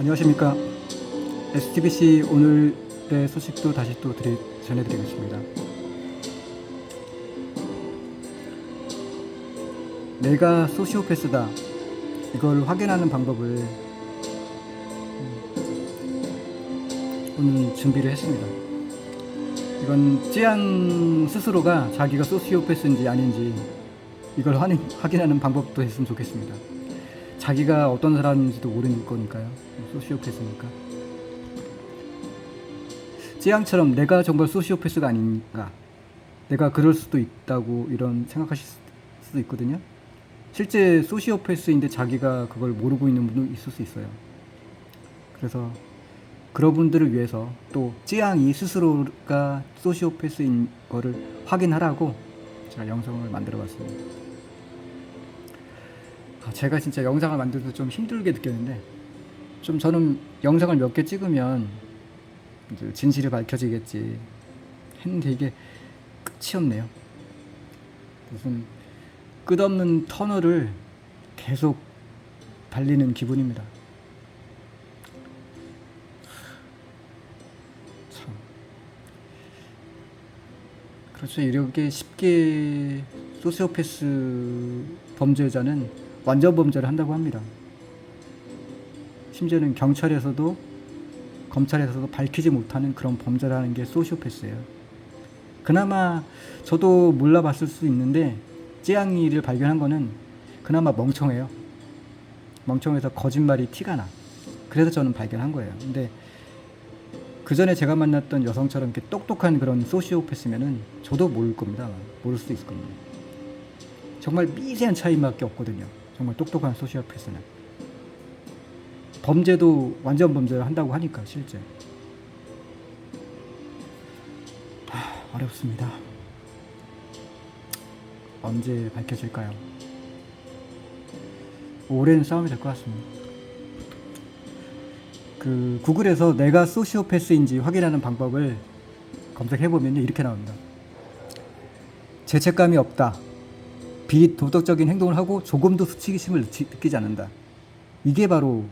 안녕하십니까. STBC 오늘의 소식도 다시 또 전해드리겠습니다. 내가 소시오패스다, 이걸 확인하는 방법을 오늘 준비를 했습니다. 이건 찌양 스스로가 자기가 소시오패스인지 아닌지 이걸 확인하는 방법도 했으면 좋겠습니다. 자기가 어떤 사람인지도 모르는 거니까요. 소시오패스니까. 찌양처럼 내가 정말 소시오패스가 아닌가, 내가 그럴 수도 있다고 이런 생각하실 수도 있거든요. 실제 소시오패스인데 자기가 그걸 모르고 있는 분도 있을 수 있어요. 그래서 그런 분들을 위해서 또 찌양이 스스로가 소시오패스인 거를 확인하라고 제가 영상을 만들어 봤습니다. 제가 진짜 영상을 만들어서 좀 힘들게 느꼈는데, 좀 저는 영상을 몇 개 찍으면 이제 진실이 밝혀지겠지 했는데 이게 끝이 없네요. 무슨 끝없는 터널을 계속 달리는 기분입니다. 참. 그렇죠. 이렇게 쉽게 소시오패스 범죄자는 완전 범죄를 한다고 합니다. 심지어는 경찰에서도 검찰에서도 밝히지 못하는 그런 범죄를 하는 게 소시오패스예요. 그나마 저도 몰라봤을 수 있는데 찌양이를 발견한 거는 그나마 멍청해요. 멍청해서 거짓말이 티가 나. 그래서 저는 발견한 거예요. 근데 그 전에 제가 만났던 여성처럼 이렇게 똑똑한 그런 소시오패스면은 저도 모를 겁니다. 모를 수도 있을 겁니다. 정말 미세한 차이밖에 없거든요. 정말 똑똑한 소시오패스는. 범죄도 완전 범죄를 한다고 하니까 실제. 어렵습니다. 언제 밝혀질까요? 오랜 싸움이 될 것 같습니다. 그 구글에서 내가 소시오패스인지 확인하는 방법을 검색해보면 이렇게 나옵니다. 죄책감이 없다, 비도덕적인 행동을 하고 조금도 수치심을 느끼지 않는다. 이게 바로,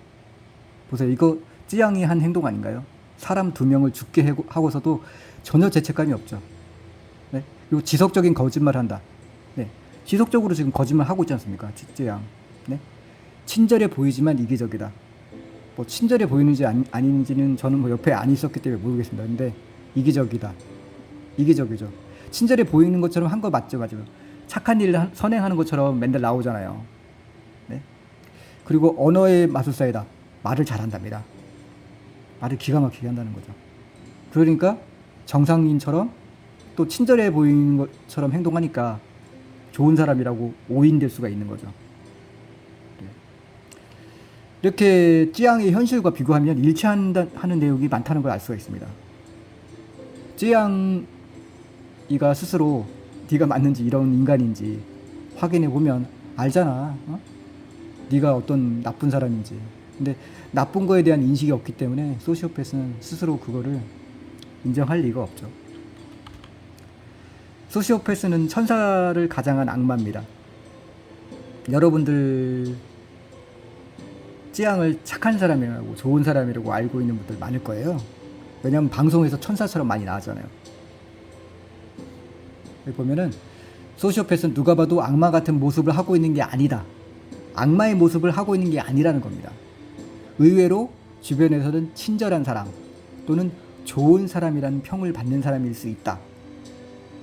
보세요. 이거 찌양이 한 행동 아닌가요? 사람 2명을 죽게 하고서도 전혀 죄책감이 없죠. 네? 그리고 지속적인 거짓말을 한다. 네. 지속적으로 지금 거짓말 하고 있지 않습니까? 찌양. 네? 친절해 보이지만 이기적이다. 뭐 친절해 보이는지 아닌지는 저는 뭐 옆에 안 있었기 때문에 모르겠습니다. 근데 이기적이다. 이기적이죠. 친절해 보이는 것처럼 한 거 맞죠, 맞죠. 착한 일을 선행하는 것처럼 맨날 나오잖아요. 네? 그리고 언어의 마술사이다. 말을 잘한답니다. 말을 기가 막히게 한다는 거죠. 그러니까 정상인처럼 또 친절해 보이는 것처럼 행동하니까 좋은 사람이라고 오인될 수가 있는 거죠. 네. 이렇게 찌양의 현실과 비교하면 일치하는 내용이 많다는 걸 알 수가 있습니다. 찌양이가 스스로 네가 맞는지 이런 인간인지 확인해 보면 알잖아. 네가 어떤 나쁜 사람인지. 근데 나쁜 거에 대한 인식이 없기 때문에 소시오패스는 스스로 그거를 인정할 리가 없죠. 소시오패스는 천사를 가장한 악마입니다. 여러분들 찌양을 착한 사람이라고, 좋은 사람이라고 알고 있는 분들 많을 거예요. 왜냐하면 방송에서 천사처럼 많이 나왔잖아요. 여기 보면은 소시오패스는 누가 봐도 악마 같은 모습을 하고 있는 게 아니다. 악마의 모습을 하고 있는 게 아니라는 겁니다. 의외로 주변에서는 친절한 사람 또는 좋은 사람이라는 평을 받는 사람일 수 있다.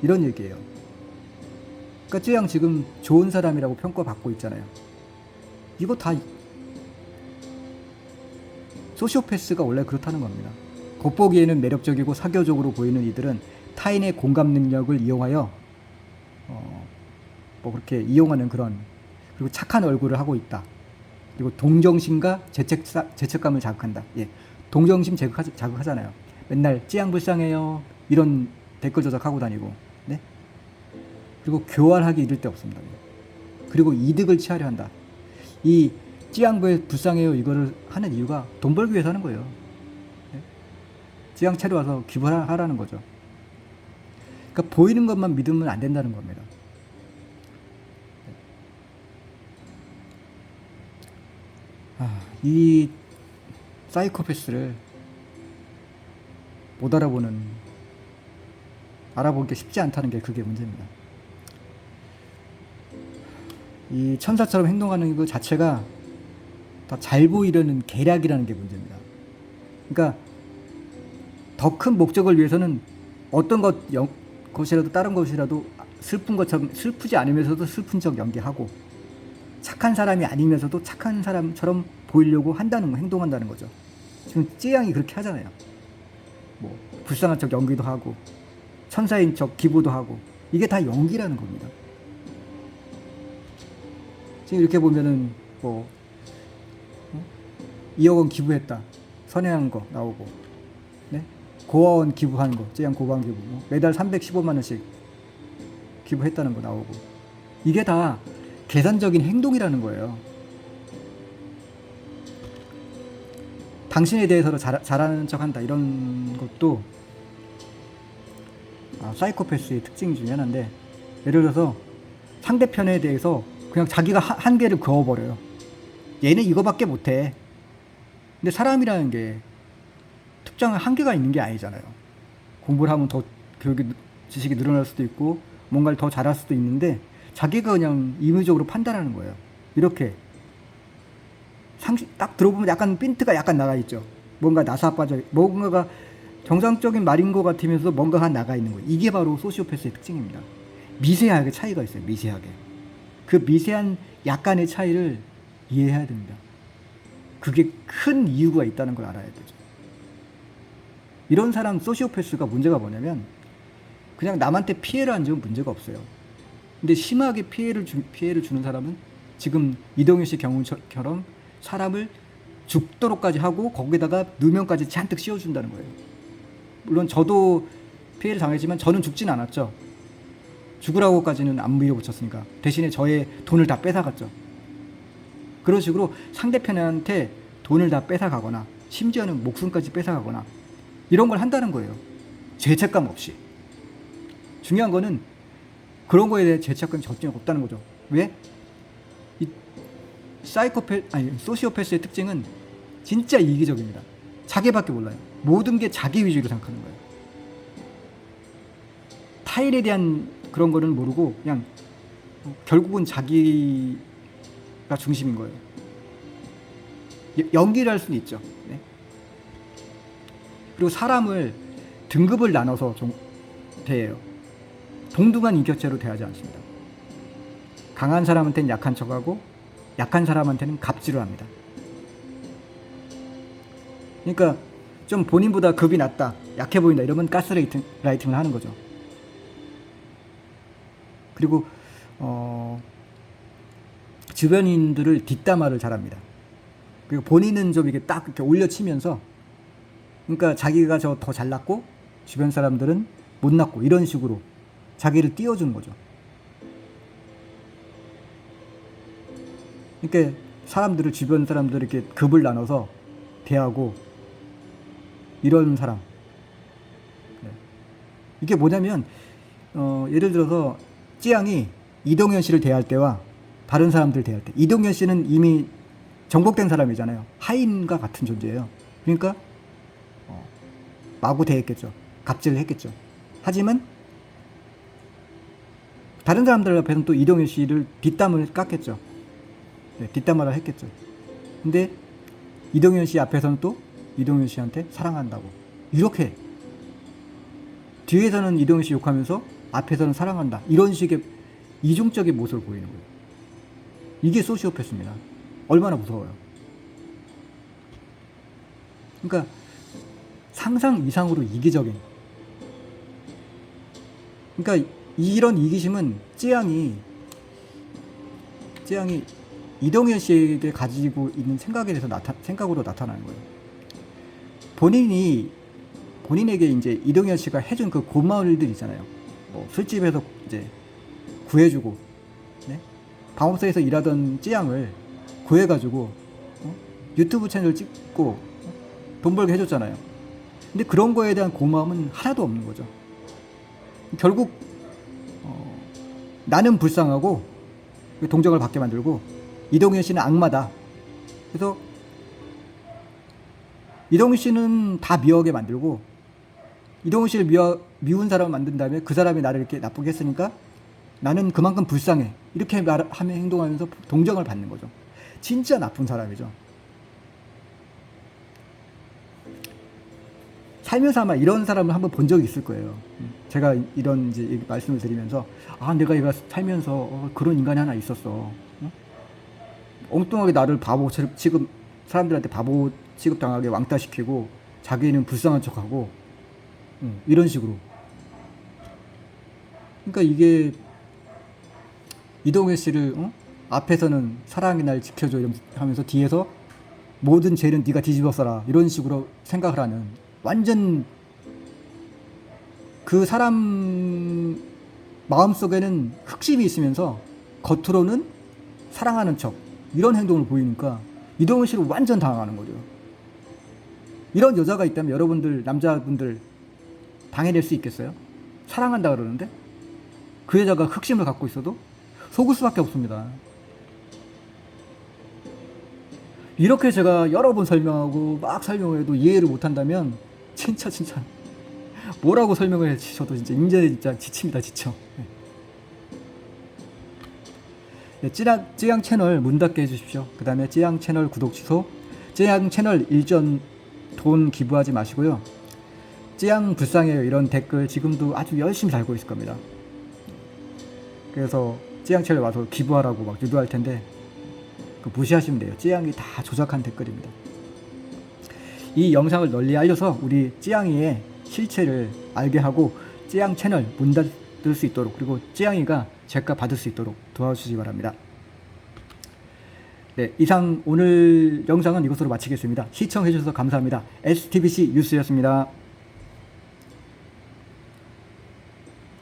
이런 얘기예요. 그러니까 찌양 지금 좋은 사람이라고 평가받고 있잖아요. 이거 다 소시오패스가 원래 그렇다는 겁니다. 겉보기에는 매력적이고 사교적으로 보이는 이들은 타인의 공감 능력을 이용하여 뭐 그렇게 이용하는 그런, 그리고 착한 얼굴을 하고 있다. 그리고 동정심과 죄책감을 자극한다. 예, 동정심 자극하잖아요. 맨날 찌양 불쌍해요 이런 댓글 조작하고 다니고, 네? 그리고 교활하게 이를 데 없습니다. 그리고 이득을 취하려 한다. 이 찌양 불쌍해요 이거를 하는 이유가 돈 벌기 위해서 하는 거예요. 네? 찌양 차려와서 기부하라는 거죠. 그러니까 보이는 것만 믿으면 안 된다는 겁니다. 이 사이코패스를 못 알아보기 쉽지 않다는 게 그게 문제입니다. 이 천사처럼 행동하는 것 자체가 다 잘 보이려는 계략이라는 게 문제입니다. 그러니까 더 큰 목적을 위해서는 어떤 것이라도 다른 것이라도 슬픈 것처럼 슬프지 않으면서도 슬픈 척 연기하고 착한 사람이 아니면서도 착한 사람처럼 보이려고 행동한다는 거죠. 지금 쯔양이 그렇게 하잖아요. 뭐 불쌍한 척 연기도 하고 천사인 척 기부도 하고 이게 다 연기라는 겁니다. 지금 이렇게 보면은 뭐 2억 원 기부했다 선행한 거 나오고, 네? 고아원 기부하는 거, 쯔양 고아원 기부, 매달 315만 원씩 기부했다는 거 나오고, 이게 다 계산적인 행동이라는 거예요. 당신에 대해서 잘하는 척한다 이런 것도 사이코패스의 특징 중에 하나인데, 예를 들어서 상대편에 대해서 그냥 자기가 한계를 그어버려요. 얘는 이거밖에 못해. 근데 사람이라는 게 특정한 한계가 있는 게 아니잖아요. 공부를 하면 더 지식이 늘어날 수도 있고 뭔가를 더 잘할 수도 있는데 자기가 그냥 임의적으로 판단하는 거예요. 이렇게 딱 들어보면 약간 핀트가 약간 나가 있죠. 뭔가 나사빠져, 뭔가가 정상적인 말인 것 같으면서 뭔가가 나가 있는 거예요. 이게 바로 소시오패스의 특징입니다. 미세하게 차이가 있어요. 미세하게. 그 미세한 약간의 차이를 이해해야 됩니다. 그게 큰 이유가 있다는 걸 알아야 되죠. 이런 사람 소시오패스가 문제가 뭐냐면 그냥 남한테 피해를 안 주면 문제가 없어요. 근데 심하게 피해를 주는 사람은 지금 이동현 씨 경우처럼 사람을 죽도록까지 하고 거기다가 누명까지 잔뜩 씌워준다는 거예요. 물론 저도 피해를 당했지만 저는 죽진 않았죠. 죽으라고까지는 안 밀어붙였으니까. 대신에 저의 돈을 다 뺏어갔죠. 그런 식으로 상대편한테 돈을 다 뺏어가거나 심지어는 목숨까지 뺏어가거나 이런 걸 한다는 거예요. 죄책감 없이. 중요한 거는 그런 거에 대해 죄책감이 전혀 없다는 거죠. 왜? 이 소시오패스의 특징은 진짜 이기적입니다. 자기밖에 몰라요. 모든 게 자기 위주로 생각하는 거예요. 타인에 대한 그런 거는 모르고 그냥 결국은 자기가 중심인 거예요. 연기를 할 수는 있죠. 네? 그리고 사람을 등급을 나눠서 대해요. 동등한 인격체로 대하지 않습니다. 강한 사람한테는 약한 척하고 약한 사람한테는 갑질을 합니다. 그러니까 좀 본인보다 급이 낮다, 약해 보인다 이러면 가스라이팅을 하는 거죠. 그리고 주변인들을 뒷담화를 잘합니다. 그리고 본인은 좀 이렇게 딱 이렇게 올려치면서, 그러니까 자기가 더 잘났고 주변 사람들은 못났고 이런 식으로 자기를 띄워주는 거죠. 그러니까 주변 사람들을 이렇게 급을 나눠서 대하고 이런 사람. 이게 뭐냐면 예를 들어서 쯔양이 이동현 씨를 대할 때와 다른 사람들 대할 때, 이동현 씨는 이미 정복된 사람이잖아요. 하인과 같은 존재예요. 그러니까 마구 대했겠죠. 갑질을 했겠죠. 하지만 다른 사람들 앞에서는 또 이동현 씨를 뒷담을 깠겠죠. 네, 뒷담화를 했겠죠. 근데 이동현 씨 앞에서는 또 이동현 씨한테 사랑한다고 이렇게 뒤에서는 이동현 씨 욕하면서 앞에서는 사랑한다 이런 식의 이중적인 모습을 보이는 거예요. 이게 소시오패스입니다. 얼마나 무서워요. 그러니까 상상 이상으로 이기적인, 그러니까 이런 이기심은 쯔양이 이동현 씨에게 가지고 있는 생각에 대해서 생각으로 나타나는 거예요. 본인에게 이제 이동현 씨가 해준 그 고마운 일들 있잖아요. 뭐 술집에서 이제 구해주고, 네? 방업소에서 일하던 쯔양을 구해가지고 유튜브 채널 찍고 돈 벌게 해줬잖아요. 근데 그런 거에 대한 고마움은 하나도 없는 거죠. 결국 나는 불쌍하고 동정을 받게 만들고 이동현 씨는 악마다. 그래서 이동훈 씨는 다 미워하게 만들고, 이동훈 씨를 미운 사람을 만든 다음에 그 사람이 나를 이렇게 나쁘게 했으니까 나는 그만큼 불쌍해. 이렇게 하면 행동하면서 동정을 받는 거죠. 진짜 나쁜 사람이죠. 살면서 아마 이런 사람을 한번 본 적이 있을 거예요. 제가 이런 이제 말씀을 드리면서, 아, 내가 얘가 살면서 그런 인간이 하나 있었어. 엉뚱하게 나를 바보 취급, 사람들한테 바보 취급당하게 왕따시키고, 자기는 불쌍한 척하고, 이런 식으로. 그러니까 이게 이동현 씨를 앞에서는 사랑이 날 지켜줘 하면서 뒤에서 모든 죄는 네가 뒤집어 써라 이런 식으로 생각을 하는, 완전 그 사람 마음속에는 흑심이 있으면서 겉으로는 사랑하는 척, 이런 행동을 보이니까 이동훈 씨를 완전 당황하는 거죠. 이런 여자가 있다면 여러분들, 남자분들 당해낼 수 있겠어요? 사랑한다 그러는데 그 여자가 흑심을 갖고 있어도 속을 수밖에 없습니다. 이렇게 제가 여러 번 설명하고 막 설명해도 이해를 못한다면 진짜 뭐라고 설명을 해도 저도 이제 진짜 지칩니다. 지쳐. 네, 찌양 채널 문 닫게 해주십시오. 그 다음에 찌양 채널 구독 취소, 찌양 채널 일전 돈 기부하지 마시고요. 찌양 불쌍해요 이런 댓글 지금도 아주 열심히 달고 있을 겁니다. 그래서 찌양 채널 와서 기부하라고 막 유도할 텐데 그 무시하시면 돼요. 찌양이 다 조작한 댓글입니다. 이 영상을 널리 알려서 우리 찌양이의 실체를 알게 하고 찌양 채널 문 닫을 수 있도록, 그리고 찌양이가 제가 받을 수 있도록 도와주시기 바랍니다. 네, 이상 오늘 영상은 이것으로 마치겠습니다. 시청해주셔서 감사합니다. STBC 뉴스였습니다.